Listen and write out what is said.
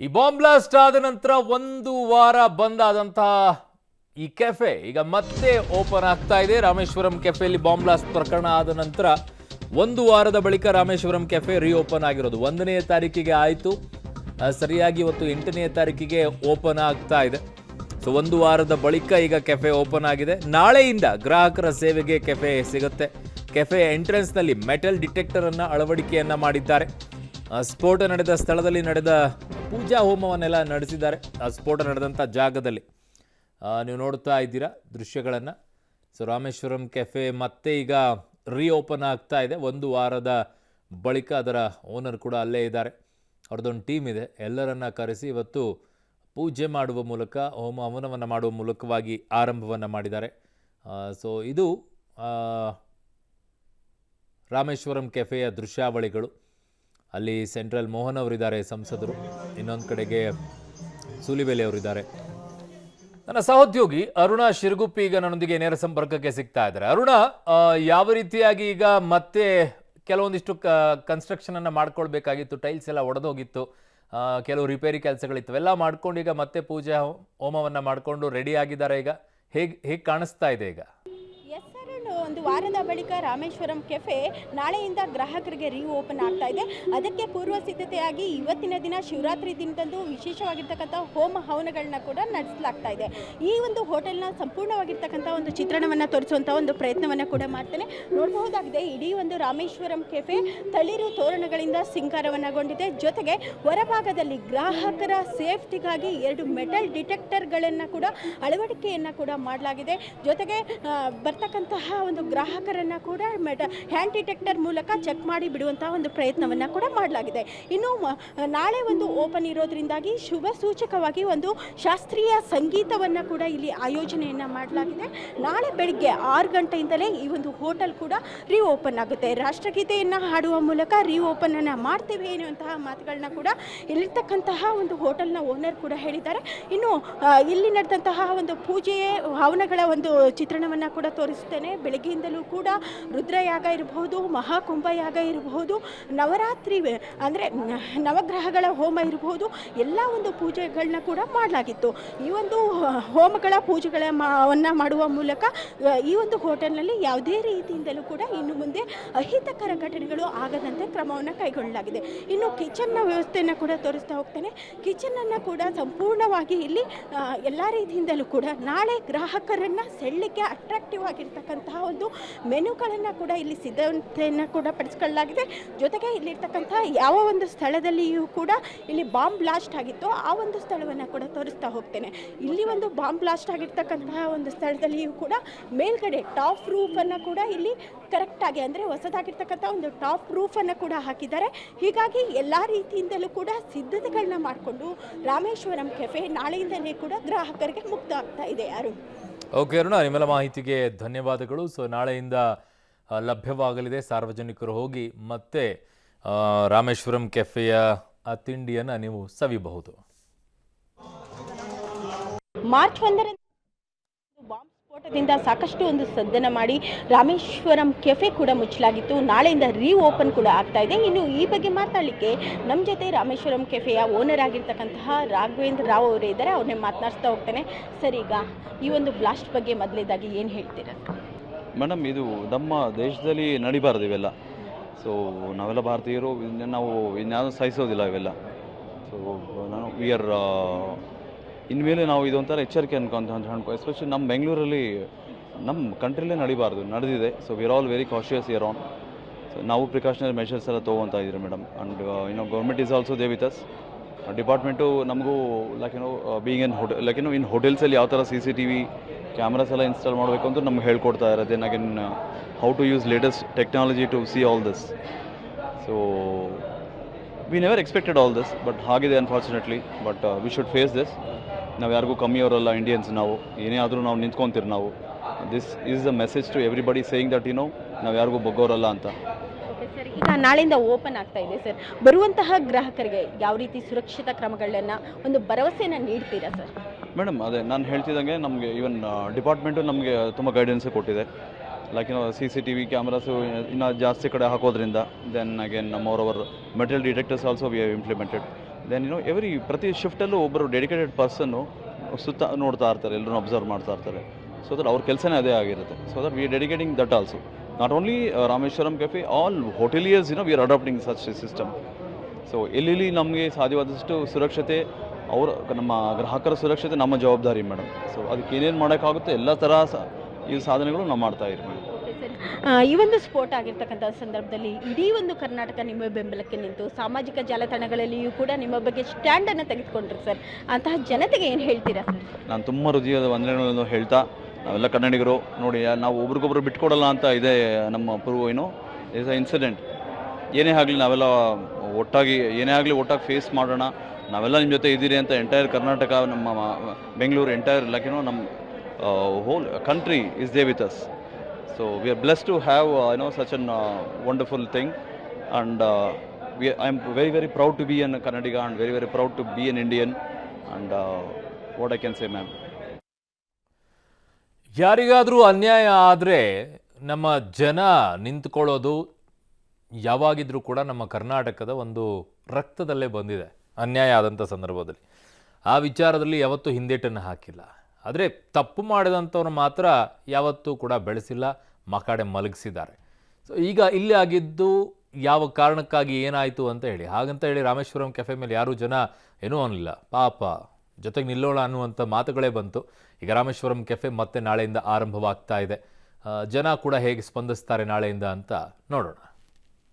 ಈ bomb blast ಆದ ನಂತರ ಒಂದು ವಾರ ಬಂದ್ ಆದಂತಹ ಈ ಕೆಫೆ ಈಗ ಮತ್ತೆ ಓಪನ್ ಆಗ್ತಾ ಇದೆ. ರಾಮೇಶ್ವರಂ ಕೆಫೆಯಲ್ಲಿ ಬಾಂಬ್ ಬ್ಲಾಸ್ಟ್ ಪ್ರಕರಣ ಆದ ನಂತರ ಒಂದು ವಾರದ ಬಳಿಕ ರಾಮೇಶ್ವರಂ ಕೆಫೆ ರೀಓಪನ್ ಆಗಿರೋದು 1ನೇ ತಾರೀಕಿಗೆ ಆಯಿತು. ಸರಿಯಾಗಿ ಇವತ್ತು 8ನೇ ತಾರೀಕಿಗೆ ಓಪನ್ ಆಗ್ತಾ ಇದೆ. ಸೊ ಒಂದು ವಾರದ ಬಳಿಕ ಈಗ ಕೆಫೆ ಓಪನ್ ಆಗಿದೆ. ನಾಳೆಯಿಂದ ಗ್ರಾಹಕರ ಸೇವೆಗೆ ಕೆಫೆ ಸಿಗುತ್ತೆ. ಕೆಫೆ ಎಂಟ್ರೆನ್ಸ್ನಲ್ಲಿ ಮೆಟಲ್ ಡಿಟೆಕ್ಟರ್ ಅನ್ನ ಅಳವಡಿಕೆಯನ್ನ ಮಾಡಿದ್ದಾರೆ. ಸ್ಫೋಟ ನಡೆದ ಸ್ಥಳದಲ್ಲಿ ನಡೆದ ಪೂಜಾ ಹೋಮವನ್ನೆಲ್ಲ ನಡೆಸಿದ್ದಾರೆ. ಆ ಸ್ಫೋಟ ನಡೆದಂಥ ಜಾಗದಲ್ಲಿ ನೀವು ನೋಡ್ತಾ ಇದ್ದೀರಾ ದೃಶ್ಯಗಳನ್ನು. ಸೊ ರಾಮೇಶ್ವರಂ ಕೆಫೆ ಮತ್ತೆ ಈಗ ರೀಓಪನ್ ಆಗ್ತಾ ಇದೆ. ಒಂದು ವಾರದ ಬಳಿಕ ಅದರ ಓನರ್ ಕೂಡ ಅಲ್ಲೇ ಇದ್ದಾರೆ. ಅವ್ರದ್ದೊಂದು ಟೀಮ್ ಇದೆ. ಎಲ್ಲರನ್ನ ಕರೆಸಿ ಇವತ್ತು ಪೂಜೆ ಮಾಡುವ ಮೂಲಕ ಹೋಮ ಹವನವನ್ನು ಮಾಡುವ ಮೂಲಕವಾಗಿ ಆರಂಭವನ್ನು ಮಾಡಿದ್ದಾರೆ. ಸೊ ಇದು ರಾಮೇಶ್ವರಂ ಕೆಫೆಯ ದೃಶ್ಯಾವಳಿಗಳು. ಅಲ್ಲಿ ಸೆಂಟ್ರಲ್ ಮೋಹನ್ ಅವರಿದ್ದಾರೆ, ಸಂಸದರು. ಇನ್ನೊಂದು ಕಡೆಗೆ ಸೂಲಿಬೇಲಿ ಅವರಿದ್ದಾರೆ. ನನ್ನ ಸಹೋದ್ಯೋಗಿ ಅರುಣ ಶಿರಗುಪ್ಪಿ ಈಗ ನನ್ನೊಂದಿಗೆ ನೇರ ಸಂಪರ್ಕಕ್ಕೆ ಸಿಗ್ತಾ ಇದ್ದಾರೆ. ಅರುಣ, ಯಾವ ರೀತಿಯಾಗಿ ಈಗ ಮತ್ತೆ ಕೆಲವೊಂದಿಷ್ಟು ಕನ್ಸ್ಟ್ರಕ್ಷನ್ ಅನ್ನ ಮಾಡ್ಕೊಳ್ಬೇಕಾಗಿತ್ತು, ಟೈಲ್ಸ್ ಎಲ್ಲ ಒಡೆದೋಗಿತ್ತು, ಕೆಲವು ರಿಪೇರಿ ಕೆಲಸಗಳಿತ್ತು, ಎಲ್ಲ ಮಾಡ್ಕೊಂಡು ಈಗ ಮತ್ತೆ ಪೂಜೆ ಹೋಮವನ್ನ ಮಾಡಿಕೊಂಡು ರೆಡಿ ಆಗಿದ್ದಾರೆ. ಈಗ ಹೇಗೆ ಕಾಣಿಸ್ತಾ ಇದೆ ಈಗ? ಒಂದು ವಾರದ ಬಳಿಕ ರಾಮೇಶ್ವರಂ ಕೆಫೆ ನಾಳೆಯಿಂದ ಗ್ರಾಹಕರಿಗೆ ಓಪನ್ ಆಗ್ತಾ ಇದೆ. ಅದಕ್ಕೆ ಪೂರ್ವ ಸಿದ್ಧತೆಯಾಗಿ ಇವತ್ತಿನ ದಿನ ಶಿವರಾತ್ರಿ ದಿನದಂದು ವಿಶೇಷವಾಗಿರ್ತಕ್ಕಂಥ ಹೋಮ ಹವನಗಳನ್ನ ಕೂಡ ನಡೆಸಲಾಗ್ತಾ ಇದೆ. ಈ ಒಂದು ಹೋಟೆಲ್ನ ಸಂಪೂರ್ಣವಾಗಿರ್ತಕ್ಕಂಥ ಒಂದು ಚಿತ್ರಣವನ್ನು ತೋರಿಸುವಂಥ ಒಂದು ಪ್ರಯತ್ನವನ್ನು ಕೂಡ ಮಾಡ್ತೇನೆ. ನೋಡಬಹುದಾಗಿದೆ, ಇಡೀ ಒಂದು ರಾಮೇಶ್ವರಂ ಕೆಫೆ ತಳಿರು ತೋರಣಗಳಿಂದ ಸಿಂಗಾರವನ್ನಗೊಂಡಿದೆ. ಜೊತೆಗೆ ಹೊರಭಾಗದಲ್ಲಿ ಗ್ರಾಹಕರ ಸೇಫ್ಟಿಗಾಗಿ 2 ಮೆಟಲ್ ಡಿಟೆಕ್ಟರ್ಗಳನ್ನು ಕೂಡ ಅಳವಡಿಕೆಯನ್ನು ಕೂಡ ಮಾಡಲಾಗಿದೆ. ಜೊತೆಗೆ ಬರ್ತಕ್ಕಂತಹ ಒಂದು ಗ್ರಾಹಕರನ್ನ ಕೂಡ ಹ್ಯಾಂಡ್ ಡಿಟೆಕ್ಟರ್ ಮೂಲಕ ಚೆಕ್ ಮಾಡಿ ಬಿಡುವಂತಹ ಒಂದು ಪ್ರಯತ್ನವನ್ನ ಕೂಡ ಮಾಡಲಾಗಿದೆ. ಇನ್ನು ನಾಳೆ ಒಂದು ಓಪನ್ ಇರೋದ್ರಿಂದಾಗಿ ಶುಭ ಸೂಚಕವಾಗಿ ಒಂದು ಶಾಸ್ತ್ರೀಯ ಸಂಗೀತವನ್ನ ಕೂಡ ಇಲ್ಲಿ ಆಯೋಜನೆಯನ್ನ ಮಾಡಲಾಗಿದೆ. ನಾಳೆ ಬೆಳಿಗ್ಗೆ 6 ಗಂಟೆಯಿಂದಲೇ ಈ ಒಂದು ಹೋಟೆಲ್ ಕೂಡ ಓಪನ್ ಆಗುತ್ತೆ. ರಾಷ್ಟ್ರಗೀತೆಯನ್ನ ಹಾಡುವ ಮೂಲಕ ಓಪನ್ ಅನ್ನ ಮಾಡ್ತೇವೆ ಎನ್ನುವಂತಹ ಮಾತುಗಳನ್ನ ಕೂಡ ಇಲ್ಲಿರ್ತಕ್ಕಂತಹ ಒಂದು ಹೋಟೆಲ್ನ ಓನರ್ ಕೂಡ ಹೇಳಿದ್ದಾರೆ. ಇನ್ನು ಇಲ್ಲಿ ನಡೆದಂತಹ ಒಂದು ಪೂಜೆ ಹವನಗಳ ಒಂದು ಚಿತ್ರಣವನ್ನ ಕೂಡ ತೋರಿಸ್ತೇನೆ. ಬೆಳಗ್ಗೆಯಿಂದಲೂ ಕೂಡ ರುದ್ರಯಾಗ ಇರಬಹುದು, ಮಹಾಕುಂಭಯಾಗ ಇರಬಹುದು, ನವರಾತ್ರಿ ಅಂದರೆ ನವಗ್ರಹಗಳ ಹೋಮ ಇರಬಹುದು, ಎಲ್ಲ ಒಂದು ಪೂಜೆಗಳನ್ನ ಕೂಡ ಮಾಡಲಾಗಿತ್ತು. ಈ ಒಂದು ಹೋಮಗಳ ಪೂಜೆಗಳನ್ನು ಮಾಡುವ ಮೂಲಕ ಈ ಒಂದು ಹೋಟೆಲ್ನಲ್ಲಿ ಯಾವುದೇ ರೀತಿಯಿಂದಲೂ ಕೂಡ ಇನ್ನು ಮುಂದೆ ಅಹಿತಕರ ಘಟನೆಗಳು ಆಗದಂತೆ ಕ್ರಮವನ್ನು ಕೈಗೊಳ್ಳಲಾಗಿದೆ. ಇನ್ನು ಕಿಚನ್ನ ವ್ಯವಸ್ಥೆಯನ್ನು ಕೂಡ ತೋರಿಸ್ತಾ ಹೋಗ್ತೇನೆ. ಕಿಚನನ್ನು ಕೂಡ ಸಂಪೂರ್ಣವಾಗಿ ಇಲ್ಲಿ ಎಲ್ಲ ರೀತಿಯಿಂದಲೂ ಕೂಡ ನಾಳೆ ಗ್ರಾಹಕರನ್ನು ಸೆಳ್ಳಿಗೆ ಅಟ್ರಾಕ್ಟಿವ್ ಆಗಿರ್ತಕ್ಕಂತಹ ಒಂದು ಮೆನುಗಳನ್ನು ಕೂಡ ಇಲ್ಲಿ ಸಿದ್ಧತೆಯನ್ನು ಕೂಡ ಪಡಿಸ್ಕೊಳ್ಳಲಾಗಿದೆ. ಜೊತೆಗೆ ಇಲ್ಲಿರ್ತಕ್ಕಂಥ ಯಾವ ಒಂದು ಸ್ಥಳದಲ್ಲಿಯೂ ಕೂಡ ಇಲ್ಲಿ ಬಾಂಬ್ ಬ್ಲಾಸ್ಟ್ ಆಗಿತ್ತು, ಆ ಒಂದು ಸ್ಥಳವನ್ನು ಕೂಡ ತೋರಿಸ್ತಾ ಹೋಗ್ತೇನೆ. ಇಲ್ಲಿ ಒಂದು ಬಾಂಬ್ ಬ್ಲಾಸ್ಟ್ ಆಗಿರ್ತಕ್ಕಂತಹ ಒಂದು ಸ್ಥಳದಲ್ಲಿಯೂ ಕೂಡ ಮೇಲ್ಗಡೆ ಟಾಪ್ ರೂಫನ್ನು ಕೂಡ ಇಲ್ಲಿ ಕರೆಕ್ಟಾಗಿ ಅಂದರೆ ಹೊಸದಾಗಿರ್ತಕ್ಕಂಥ ಒಂದು ಟಾಪ್ ರೂಫನ್ನು ಕೂಡ ಹಾಕಿದ್ದಾರೆ. ಹೀಗಾಗಿ ಎಲ್ಲ ರೀತಿಯಿಂದಲೂ ಕೂಡ ಸಿದ್ಧತೆಗಳನ್ನ ಮಾಡಿಕೊಂಡು ರಾಮೇಶ್ವರಂ ಕೆಫೆ ನಾಳೆಯಿಂದಲೇ ಕೂಡ ಗ್ರಾಹಕರಿಗೆ ಮುಕ್ತ ಆಗ್ತಾ ಇದೆ. ಓಕೆ ಅರುಣ, ನಿಮ್ಮೆಲ್ಲ ಮಾಹಿತಿಗೆ ಧನ್ಯವಾದಗಳು. ಸೊ ನಾಳೆಯಿಂದ ಲಭ್ಯವಾಗಲಿದೆ. ಸಾರ್ವಜನಿಕರು ಹೋಗಿ ಮತ್ತೆ ರಾಮೇಶ್ವರಂ ಕೆಫೆಯ ಆ ತಿಂಡಿಯನ್ನು ನೀವು ಸವಿಬಹುದು. ಮಾರ್ಚ್ 1ರಂದು ಬಾಂಬ್ ಸ್ಫೋಟದಿಂದ ಸಾಕಷ್ಟು ಒಂದು ಸದ್ದನ್ನು ಮಾಡಿ ರಾಮೇಶ್ವರಂ ಕೆಫೆ ಕೂಡ ಮುಚ್ಚಲಾಗಿತ್ತು. ನಾಳೆಯಿಂದ ಓಪನ್ ಕೂಡ ಆಗ್ತಾ ಇದೆ. ಇನ್ನು ಈ ಬಗ್ಗೆ ಮಾತಾಡಲಿಕ್ಕೆ ನಮ್ಮ ಜೊತೆ ರಾಮೇಶ್ವರಂ ಕೆಫೆಯ ಓನರ್ ಆಗಿರ್ತಕ್ಕಂತಹ ರಾಘವೇಂದ್ರ ರಾವ್ ಅವರೇ ಇದ್ದಾರೆ. ಅವ್ರನ್ನೇ ಮಾತನಾಡಿಸ್ತಾ ಹೋಗ್ತೇನೆ. ಸರ್, ಈಗ ಈ ಒಂದು ಬ್ಲಾಸ್ಟ್ ಬಗ್ಗೆ ಮೊದಲೇದಾಗಿ ಏನು ಹೇಳ್ತೀರಾ? ಮೇಡಮ್, ಇದು ನಮ್ಮ ದೇಶದಲ್ಲಿ ನಡಿಬಾರ್ದು ಇವೆಲ್ಲ. ಸೊ ನಾವೆಲ್ಲ ಭಾರತೀಯರು, ನಾವು ಇನ್ಯಾವುದು ಸಹಿಸೋದಿಲ್ಲ ಇವೆಲ್ಲ. ಸೊ ನಾನು ಇನ್ಮೇಲೆ ನಾವು ಇದೊಂಥರ ಎಚ್ಚರಿಕೆ ಅನ್ಕೊ ಎಸ್ಪೆಷಲಿ ನಮ್ಮ ಬೆಂಗಳೂರಲ್ಲಿ, ನಮ್ಮ ಕಂಟ್ರಿಲೇ ನಡಿಬಾರ್ದು, ನಡೆದಿದೆ. So we are all very cautious year on. So ನಾವು ಪ್ರಿಕಾಷನರಿ ಮೆಷರ್ಸ್ ಎಲ್ಲ ತೊಗೊತಾ ಇದ್ದೀರಿ madam. And government is also they with us. Department ನಮಗೂ ಬೀಯಿಂಗ್ ಇನ್ ಹೋಟೆಲ್ಸಲ್ಲಿ ಯಾವ ಥರ CCTV ಕ್ಯಾಮ್ರಾಸ್ ಎಲ್ಲ ಇನ್ಸ್ಟಾಲ್ ಮಾಡಬೇಕು ಅಂತ ನಮ್ಗೆ ಹೇಳ್ಕೊಡ್ತಾ ಇದ್ದಾರೆ. Then again how to use latest technology to see all this. So we never expected all this, but ಆಗಿದೆ unfortunately. But we should face this. ನಾವು ಯಾರಿಗೂ ಕಮ್ಮಿ ಅವರಲ್ಲ, ಇಂಡಿಯನ್ಸ್ ನಾವು. ಏನೇ ಆದರೂ ನಾವು ನಿಂತ್ಕೊತೀರಿ ನಾವು. This is the message to everybody saying that ನಾವು ಯಾರಿಗೂ ಬಗ್ಗೋರಲ್ಲ ಅಂತ. ಈಗ ನಾಳೆಯಿಂದ ಓಪನ್ ಆಗ್ತಾ ಇದೆ ಸರ್. ಬರುವಂತಹ ಗ್ರಾಹಕರಿಗೆ ಯಾವ ರೀತಿ ಸುರಕ್ಷಿತ ಕ್ರಮಗಳನ್ನು ಒಂದು ಭರವಸೆಯನ್ನು ನೀಡ್ತೀರಾ ಸರ್? ಮೇಡಮ್, ಅದೇ ನಾನು ಹೇಳ್ತಿದ್ದಂಗೆ ನಮಗೆ ಈವನ್ ಡಿಪಾರ್ಟ್ಮೆಂಟು ನಮಗೆ ತುಂಬ ಗೈಡೆನ್ಸ್ ಕೊಟ್ಟಿದೆ. ಲೈಕ್ CCTV ಕ್ಯಾಮ್ರಾಸು ಇನ್ನು ಜಾಸ್ತಿ ಕಡೆ ಹಾಕೋದ್ರಿಂದ. ದೆನ್ ಅಗೇನ್ ನಮ್ಮವರವರ್ metal detectors also we have implemented. Then ಪ್ರತಿ ಶಿಫ್ಟಲ್ಲೂ ಒಬ್ಬರು ಡೆಡಿಕೇಟೆಡ್ ಪರ್ಸನ್ನು ಸುತ್ತ ನೋಡ್ತಾ ಇರ್ತಾರೆ, ಎಲ್ಲರೂ ಅಬ್ಸರ್ವ್ ಮಾಡ್ತಾ ಇರ್ತಾರೆ. ಸೊ ದಟ್ ಅವ್ರ ಕೆಲಸನೇ ಅದೇ ಆಗಿರುತ್ತೆ. So that we are dedicating that also. Not only Rameshwaram cafe, all hoteliers we are adapting such system. ಸೊ ಎಲ್ಲಿ ನಮಗೆ ಸಾಧ್ಯವಾದಷ್ಟು ಸುರಕ್ಷತೆ, ನಮ್ಮ ಗ್ರಾಹಕರ ಸುರಕ್ಷತೆ ನಮ್ಮ ಜವಾಬ್ದಾರಿ ಮೇಡಮ್. ಸೊ ಅದಕ್ಕೆ ಏನೇನು ಮಾಡೋಕ್ಕಾಗುತ್ತೆ ಎಲ್ಲ ಥರ ಈ ಸಾಧನೆಗಳು ನಾವು ಮಾಡ್ತಾ ಇದ್ದೀವಿ ಮೇಡಮ್. ಈ ಒಂದು ಸ್ಫೋಟ ಆಗಿರ್ತಕ್ಕಂಥ ಸಂದರ್ಭದಲ್ಲಿ ಇಡೀ ಒಂದು ಕರ್ನಾಟಕ ನಿಮ್ಮ ಬೆಂಬಲಕ್ಕೆ ನಿಂತು ಸಾಮಾಜಿಕ ಜಾಲತಾಣಗಳಲ್ಲಿಯೂ ಕೂಡ ನಿಮ್ಮ ಬಗ್ಗೆ ಸ್ಟ್ಯಾಂಡನ್ನು ತೆಗೆದುಕೊಂಡ್ರು ಸರ್. ಅಂತಹ ಜನತೆಗೆ ಏನು ಹೇಳ್ತೀರಾ ಸರ್? ನಾನು ತುಂಬ ಹೃದಯದ ವಂದನೆಗಳನ್ನು ಹೇಳ್ತಾ, ನಾವೆಲ್ಲ ಕನ್ನಡಿಗರು ನೋಡಿ, ನಾವು ಒಬ್ರಿಗೊಬ್ರು ಬಿಟ್ಕೊಡಲ್ಲ ಅಂತ ಇದೆ ನಮ್ಮ ಇಸ್ ಅ ಇನ್ಸಿಡೆಂಟ್. ಏನೇ ಆಗಲಿ ನಾವೆಲ್ಲ ಒಟ್ಟಾಗಿ ಫೇಸ್ ಮಾಡೋಣ. ನಾವೆಲ್ಲ ನಿಮ್ಮ ಜೊತೆ ಇದ್ದೀರಿ ಅಂತ ಎಂಟೈರ್ ಕರ್ನಾಟಕ, ನಮ್ಮ ಬೆಂಗಳೂರು, ಎಂಟೈರ್ ನಮ್ಮ hole country is there with us. So we are blessed to have such a wonderful thing, and I am very, very proud to be a Kannadiga and very, very proud to be an Indian, and what I can say, ma'am. ಯಾರಿಗಾದರೂ ಅನ್ಯಾಯ ಆದರೆ ನಮ್ಮ ಜನ ನಿಂತ್ಕೊಳ್ಳೋದು ಯಾವಾಗಿದ್ರೂ ಕೂಡ ನಮ್ಮ ಕರ್ನಾಟಕದ ಒಂದು ರಕ್ತದಲ್ಲೇ ಬಂದಿದೆ. ಅನ್ಯಾಯ ಆದಂಥ ಸಂದರ್ಭದಲ್ಲಿ ಆ ವಿಚಾರದಲ್ಲಿ ಯಾವತ್ತೂ ಹಿಂದೇಟನ್ನು ಹಾಕಿಲ್ಲ. ಆದರೆ ತಪ್ಪು ಮಾಡಿದಂಥವ್ರು ಮಾತ್ರ ಯಾವತ್ತೂ ಕೂಡ ಬೆಳೆಸಿಲ್ಲ, ಮಕಾಡೆ ಮಲಗಿಸಿದ್ದಾರೆ. ಸೊ ಈಗ ಇಲ್ಲಿ ಆಗಿದ್ದು ಯಾವ ಕಾರಣಕ್ಕಾಗಿ ಏನಾಯಿತು ಅಂತ ಹೇಳಿ, ಹಾಗಂತ ಹೇಳಿ ರಾಮೇಶ್ವರಂ ಕೆಫೆ ಮೇಲೆ ಯಾರೂ ಜನ ಏನೂ ಅನ್ನಲಿಲ್ಲ. ಪಾಪ ಜೊತೆಗೆ ನಿಲ್ಲೋಣ ಅನ್ನುವಂಥ ಮಾತುಗಳೇ ಬಂತು. ಈಗ ರಾಮೇಶ್ವರಂ ಕೆಫೆ ಮತ್ತೆ ನಾಳೆಯಿಂದ ಆರಂಭವಾಗ್ತಾ ಇದೆ. ಜನ ಕೂಡ ಹೇಗೆ ಸ್ಪಂದಿಸ್ತಾರೆ ನಾಳೆಯಿಂದ ಅಂತ ನೋಡೋಣ.